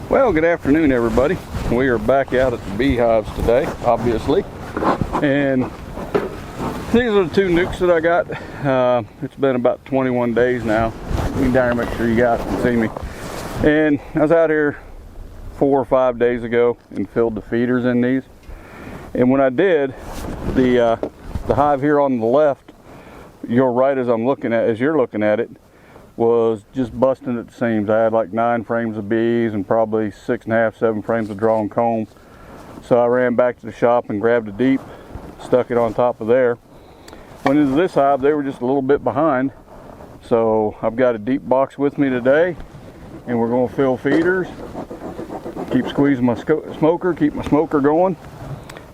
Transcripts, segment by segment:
Well, good afternoon, everybody. We are back out at the beehives today, obviously, and these are the two nukes that I got. It's been about 21 days now. You can down here, make sure you guys can see me. And I was out here 4 or 5 days ago and filled the feeders in these. And when I did, the hive here on the left, you're right as you're looking at it, was just busting at the seams. I had like 9 frames of bees and probably 6.5, 7 frames of drawn comb. So I ran back to the shop and grabbed a deep, stuck it on top of there. Went into this hive, they were just a little bit behind. So I've got a deep box with me today, and we're gonna fill feeders, keep squeezing my smoker, keep my smoker going,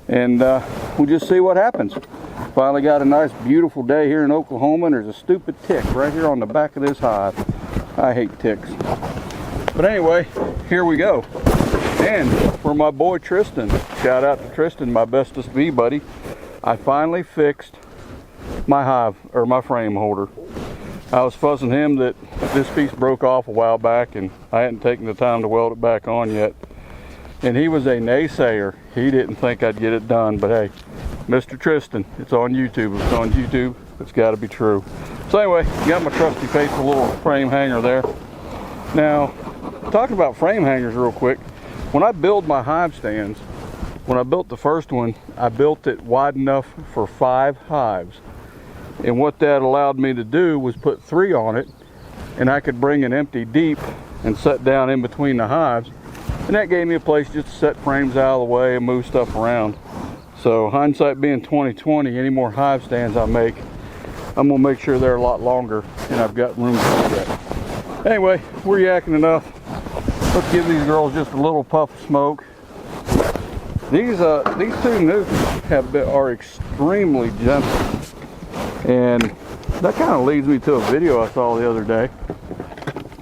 and we'll just see what happens. Finally got a nice beautiful day here in Oklahoma, and there's a stupid tick right here on the back of this hive. I hate ticks. But anyway, here we go. And for my boy Tristan, shout out to Tristan, my bestest bee buddy, I finally fixed my hive, or my frame holder. I was fussing him that this piece broke off a while back and I hadn't taken the time to weld it back on yet. And he was a naysayer. He didn't think I'd get it done, but hey, Mr. Tristan, it's on YouTube. If it's on YouTube, it's got to be true. So anyway, got my trusty faithful little frame hanger there. Now, talking about frame hangers real quick, when I build my hive stands, when I built the first one, I built it wide enough for 5 hives. And what that allowed me to do was put 3 on it, and I could bring an empty deep and set down in between the hives. And that gave me a place just to set frames out of the way and move stuff around. So hindsight being 2020, any more hive stands I make, I'm gonna make sure they're a lot longer and I've got room to do that. Anyway, we're yakking enough. Let's give these girls just a little puff of smoke. These two nukes are extremely gentle. And that kind of leads me to a video I saw the other day.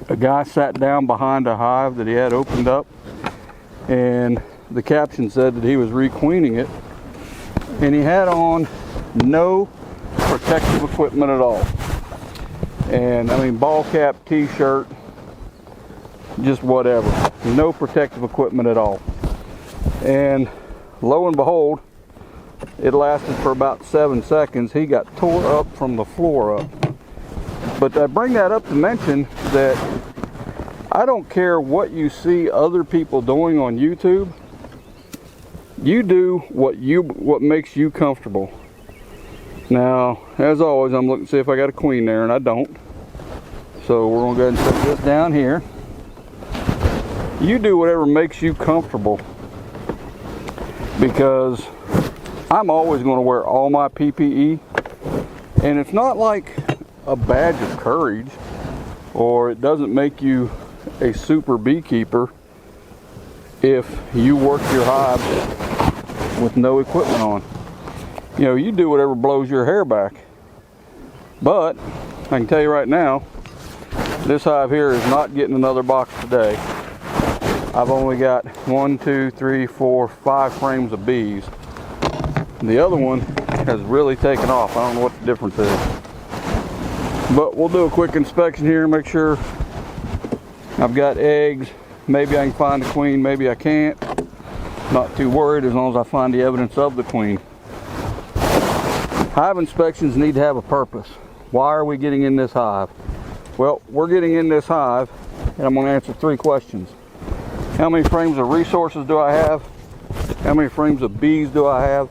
A guy sat down behind a hive that he had opened up, and the caption said that he was requeening it, and he had on no protective equipment at all. And I mean, ball cap, t-shirt, just whatever. No protective equipment at all. And lo and behold, it lasted for about 7 seconds. He got tore up from the floor up. But I bring that up to mention that I don't care what you see other people doing on YouTube. You do what makes you comfortable. Now, as always, I'm looking to see if I got a queen there, and I don't. So we're gonna go ahead and set this down here. You do whatever makes you comfortable, because I'm always going to wear all my PPE, and it's not like a badge of courage, or it doesn't make you a super beekeeper if you work your hive with no equipment on. You know, you do whatever blows your hair back. But I can tell you right now, this hive here is not getting another box today. I've only got 1, 2, 3, 4, 5 frames of bees. The other one has really taken off. I don't know what the difference is. But we'll do a quick inspection here, make sure I've got eggs. Maybe I can find a queen, maybe I can't. Not too worried as long as I find the evidence of the queen. Hive inspections need to have a purpose. Why are we getting in this hive? Well, we're getting in this hive, and I'm going to answer 3 questions. How many frames of resources do I have? How many frames of bees do I have?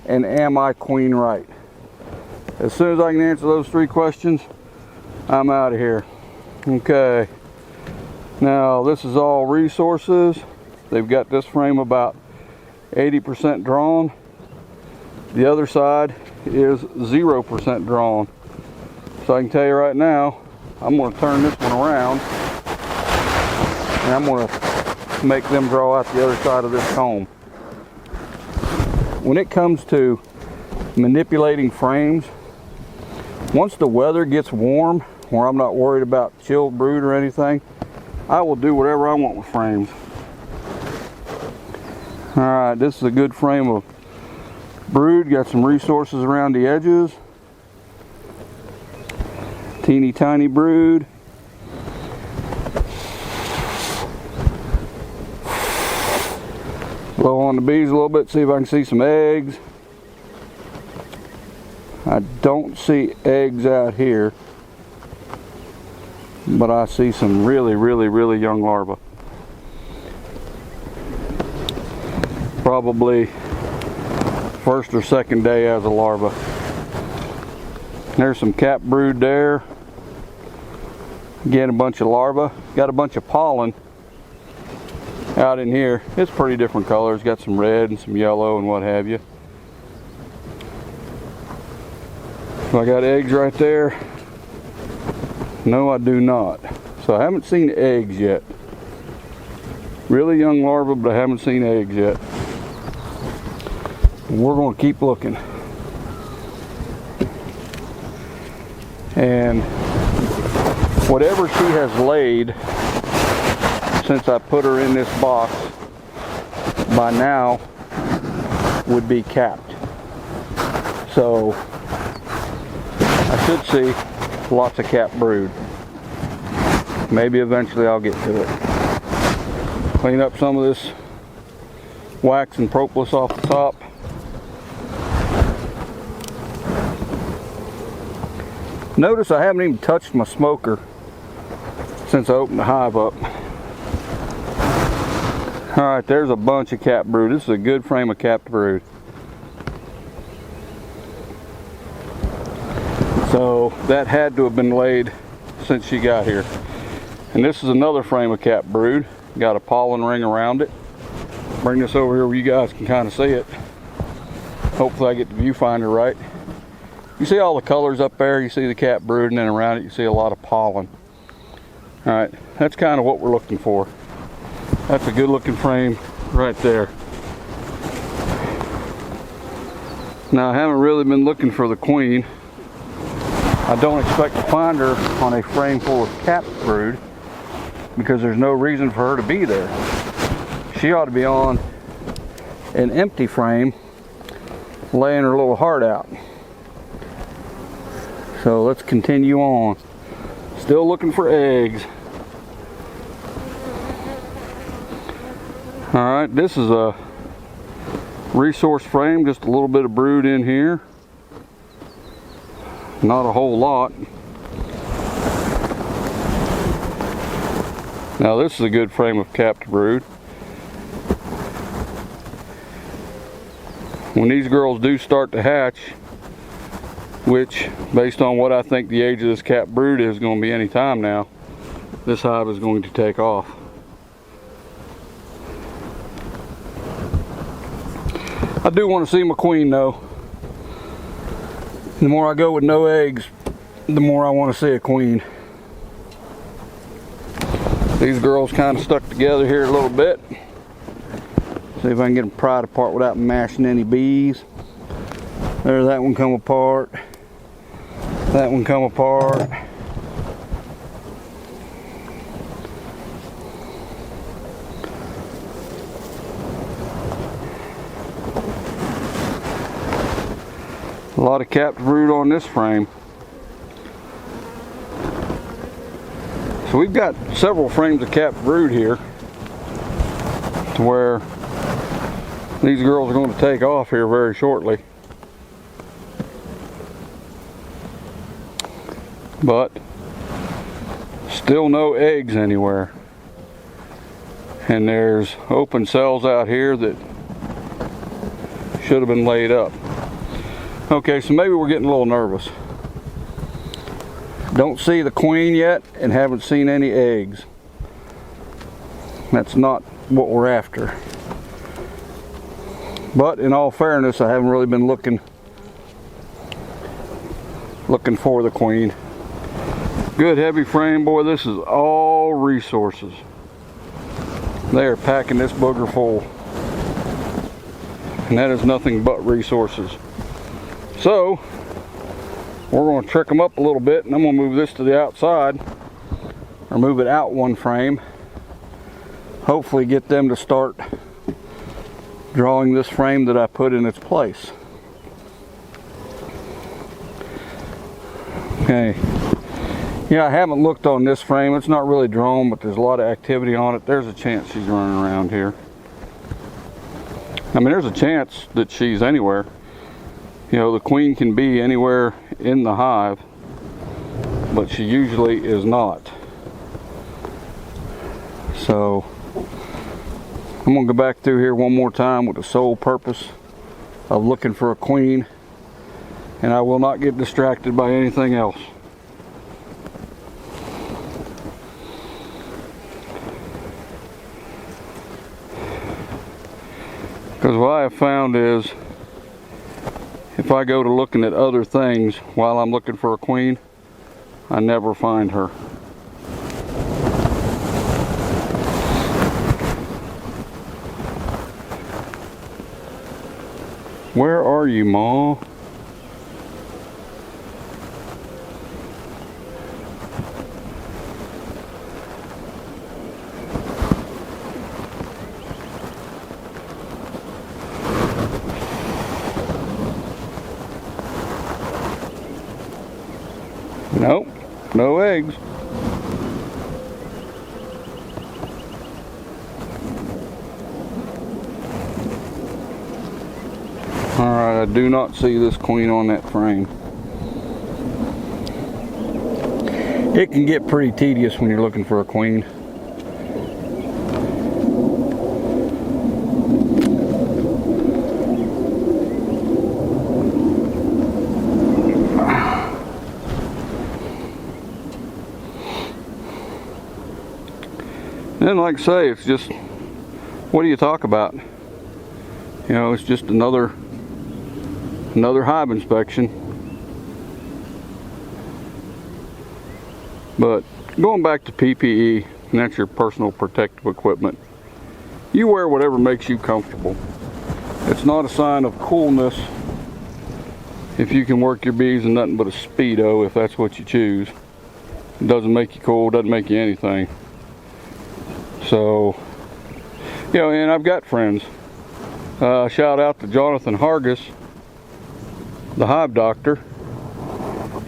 And am I queen right? As soon as I can answer those 3 questions, I'm out of here. Okay. Now, this is all resources. They've got this frame about 80% drawn. The other side is 0% drawn. So I can tell you right now, I'm going to turn this one around, and I'm going to make them draw out the other side of this comb. When it comes to manipulating frames, once the weather gets warm, where I'm not worried about chilled brood or anything, I will do whatever I want with frames. Alright, this is a good frame of brood. Got some resources around the edges. Teeny tiny brood. Blow on the bees a little bit, see if I can see some eggs. I don't see eggs out here, but I see some really young larvae. Probably first or second day as a larva. There's some cap brood there. Again, a bunch of larvae. Got a bunch of pollen out in here. It's pretty different colors. Got some red and some yellow and what have you. So I got eggs right there. No, I do not. So I haven't seen eggs yet. Really young larvae, but I haven't seen eggs yet. We're going to keep looking. And whatever she has laid since I put her in this box by now would be capped. So I should see lots of capped brood. Maybe eventually I'll get to it. Clean up some of this wax and propolis off the top. Notice I haven't even touched my smoker since I opened the hive up. Alright, there's a bunch of capped brood. This is a good frame of capped brood. So that had to have been laid since she got here. And this is another frame of capped brood. Got a pollen ring around it. Bring this over here where you guys can kind of see it. Hopefully I get the viewfinder right. You see all the colors up there, you see the capped brood, and then around it you see a lot of pollen. Alright, that's kind of what we're looking for. That's a good looking frame right there. Now I haven't really been looking for the queen. I don't expect to find her on a frame full of capped brood because there's no reason for her to be there. She ought to be on an empty frame laying her little heart out. So let's continue on. Still looking for eggs. Alright, this is a resource frame, just a little bit of brood in here. Not a whole lot. Now this is a good frame of capped brood. When these girls do start to hatch, which based on what I think the age of this capped brood is going to be any time now, this hive is going to take off. I do want to see my queen though. The more I go with no eggs, the more I want to see a queen. These girls kind of stuck together here a little bit. See if I can get them pried apart without mashing any bees. There, that one come apart. That one come apart. A lot of capped brood on this frame. So we've got several frames of capped brood here to where these girls are going to take off here very shortly. But still no eggs anywhere. And there's open cells out here that should have been laid up. Okay, so maybe we're getting a little nervous. Don't see the queen yet and haven't seen any eggs. That's not what we're after. But in all fairness, I haven't really been looking for the queen. Good heavy frame, boy. This is all resources. They are packing this booger full. And that is nothing but resources. So we're going to trick them up a little bit, and I'm going to move this to the outside, or move it out one frame. Hopefully get them to start drawing this frame that I put in its place. Okay. Yeah, I haven't looked on this frame. It's not really drawn, but there's a lot of activity on it. There's a chance she's running around here. I mean, there's a chance that she's anywhere. You know, the queen can be anywhere in the hive, but she usually is not. So I'm gonna go back through here one more time with the sole purpose of looking for a queen, and I will not get distracted by anything else. Because what I have found is, if I go to looking at other things while I'm looking for a queen, I never find her. Where are you, Ma? Nope, no eggs. Alright, I do not see this queen on that frame. It can get pretty tedious when you're looking for a queen. And like I say, it's just, what do you talk about? You know, it's just another hive inspection. But going back to PPE, and that's your personal protective equipment, you wear whatever makes you comfortable. It's not a sign of coolness if you can work your bees in nothing but a Speedo, if that's what you choose. It doesn't make you cool, doesn't make you anything. So, you know, and I've got friends. Shout out to Jonathan Hargis, the hive doctor.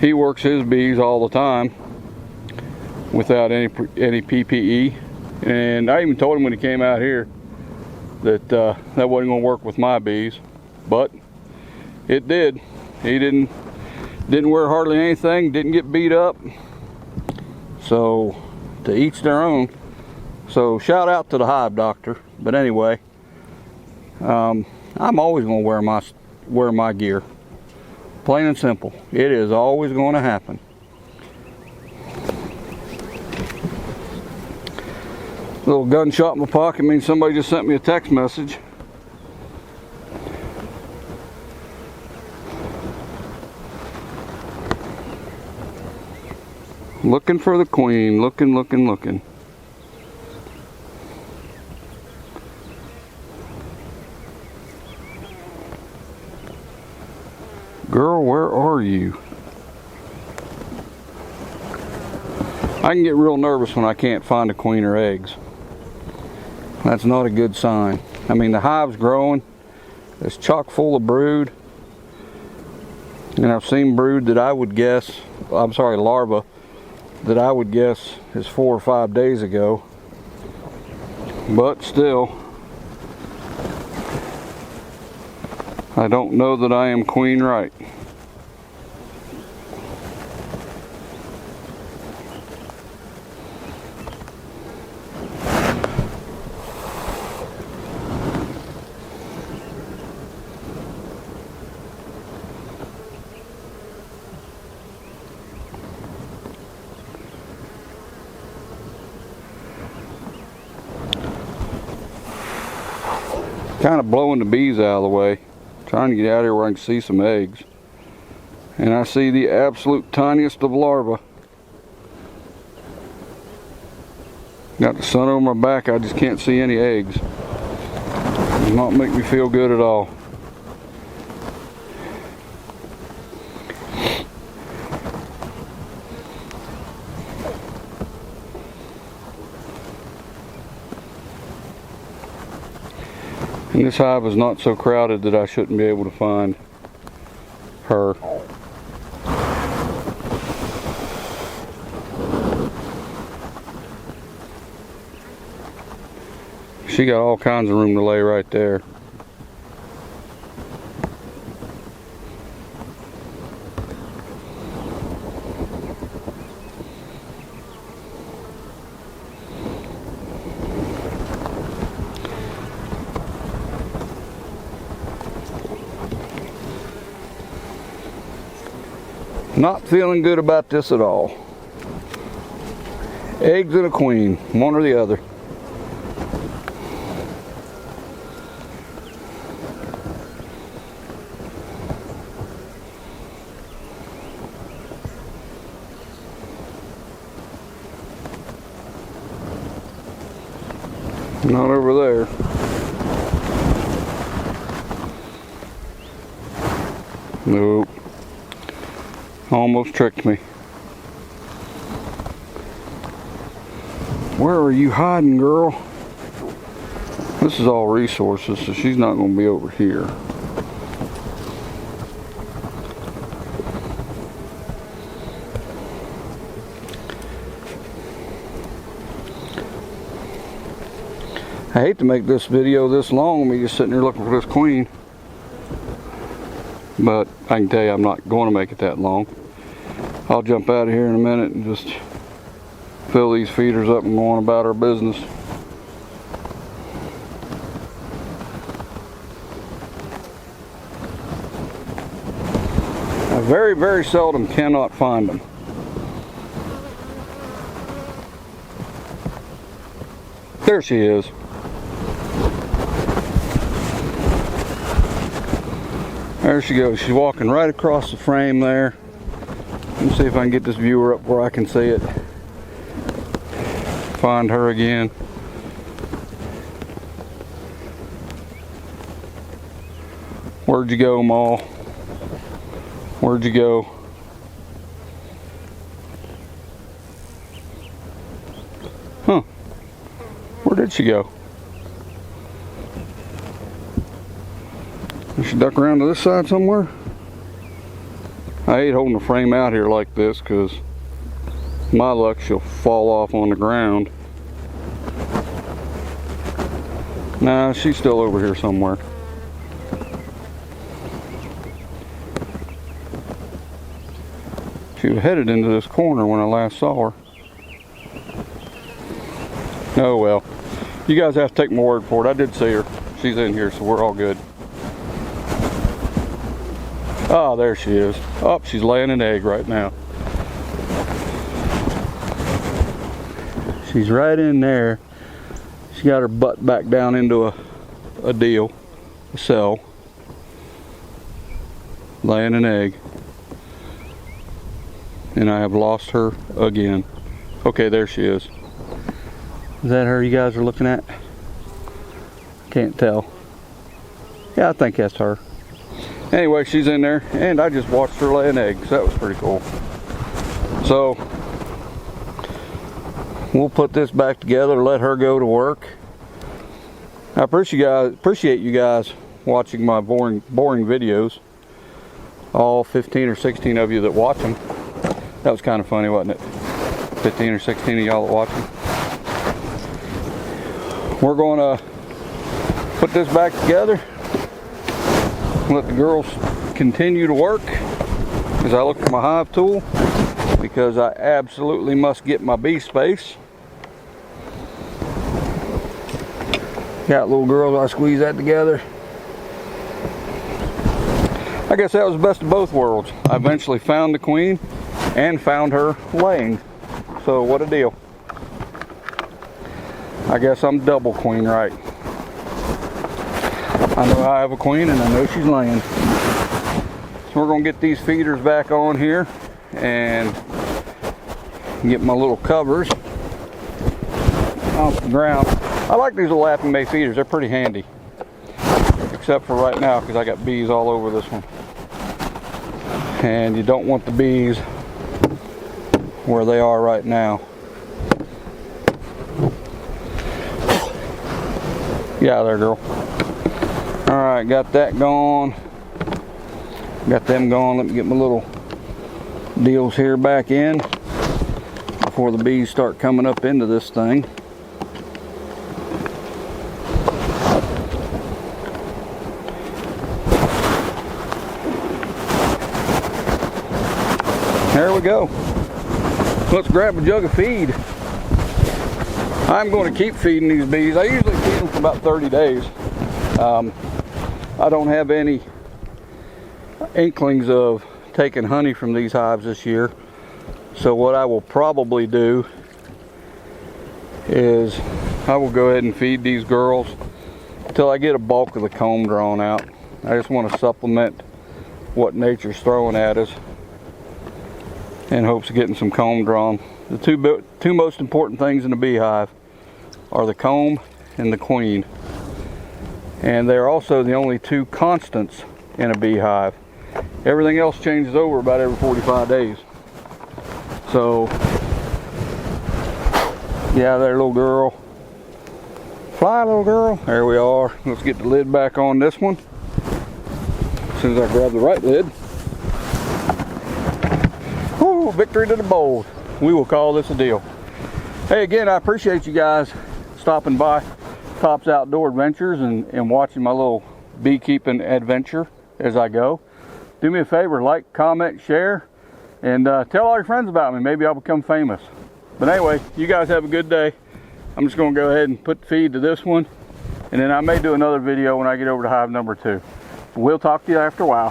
He works his bees all the time without any PPE. And I even told him when he came out here that that wasn't going to work with my bees, but it did. He didn't wear hardly anything, didn't get beat up. So, to each their own. So shout out to the hive doctor. But anyway, I'm always going to wear my gear. Plain and simple. It is always going to happen. Little gunshot in my pocket means somebody just sent me a text message. Looking for the queen. Looking. Girl, where are you? I can get real nervous when I can't find a queen or eggs. That's not a good sign. I mean, the hive's growing. It's chock full of brood. And I've seen brood that I would guess, larvae, that I would guess is 4 or 5 days ago. But still, I don't know that I am queen right. Kind of blowing the bees out of the way, trying to get out of here where I can see some eggs. And I see the absolute tiniest of larvae. Got the sun over my back, I just can't see any eggs. Does not make me feel good at all. And this hive is not so crowded that I shouldn't be able to find her. She got all kinds of room to lay right there. Not feeling good about this at all. Eggs and a queen, one or the other. Not over there. Nope. Almost tricked me. Where are you hiding, girl? This is all resources, so she's not going to be over here. I hate to make this video this long, me just sitting here looking for this queen. But I can tell you I'm not going to make it that long. I'll jump out of here in a minute and just fill these feeders up and go on about our business. I very, very seldom cannot find them. There she is. There she goes. She's walking right across the frame there. Let me see if I can get this viewer up where I can see it. Find her again. Where'd you go, Ma? Where'd you go? Huh. Where did she go? Did she duck around to this side somewhere? I hate holding the frame out here like this because my luck she'll fall off on the ground. Nah, she's still over here somewhere. She was headed into this corner when I last saw her. Oh well. You guys have to take my word for it. I did see her. She's in here, so we're all good. Ah, there she is. Oh, she's laying an egg right now. She's right in there. She got her butt back down into a cell. Laying an egg. And I have lost her again. Okay, there she is. Is that her you guys are looking at? Can't tell. Yeah, I think that's her. Anyway, she's in there, and I just watched her lay an egg, so that was pretty cool. So, we'll put this back together, let her go to work. I appreciate you guys watching my boring videos. All 15 or 16 of you that watch them. That was kind of funny, wasn't it? 15 or 16 of y'all that watch them. We're going to put this back together. Let the girls continue to work as I look for my hive tool, because I absolutely must get my bee space. Got little girls, I squeeze that together. I guess that was the best of both worlds. I eventually found the queen and found her laying. So what a deal. I guess I'm double queen right. I know I have a queen and I know she's laying. So we're going to get these feeders back on here and get my little covers off the ground. I like these little Laughing Bay feeders. They're pretty handy. Except for right now because I got bees all over this one. And you don't want the bees where they are right now. Get out of there, girl. Alright, got that going. Got them going. Let me get my little deals here back in before the bees start coming up into this thing. There we go. Let's grab a jug of feed. I'm going to keep feeding these bees. I usually feed them for about 30 days. I don't have any inklings of taken honey from these hives this year. So what I will probably do is I will go ahead and feed these girls until I get a bulk of the comb drawn out. I just want to supplement what nature's throwing at us in hopes of getting some comb drawn. The two most important things in a beehive are the comb and the queen. And they're also the only two constants in a beehive. Everything else changes over about every 45 days. So, yeah, there, little girl. Fly, little girl. There we are. Let's get the lid back on this one. As soon as I grab the right lid. Woo, victory to the bold. We will call this a deal. Hey, again, I appreciate you guys stopping by Tops Outdoor Adventures and watching my little beekeeping adventure as I go. Do me a favor, like, comment, share, and tell all your friends about me. Maybe I'll become famous. But anyway, you guys have a good day. I'm just going to go ahead and put feed to this one, and then I may do another video when I get over to hive number 2. We'll talk to you after a while.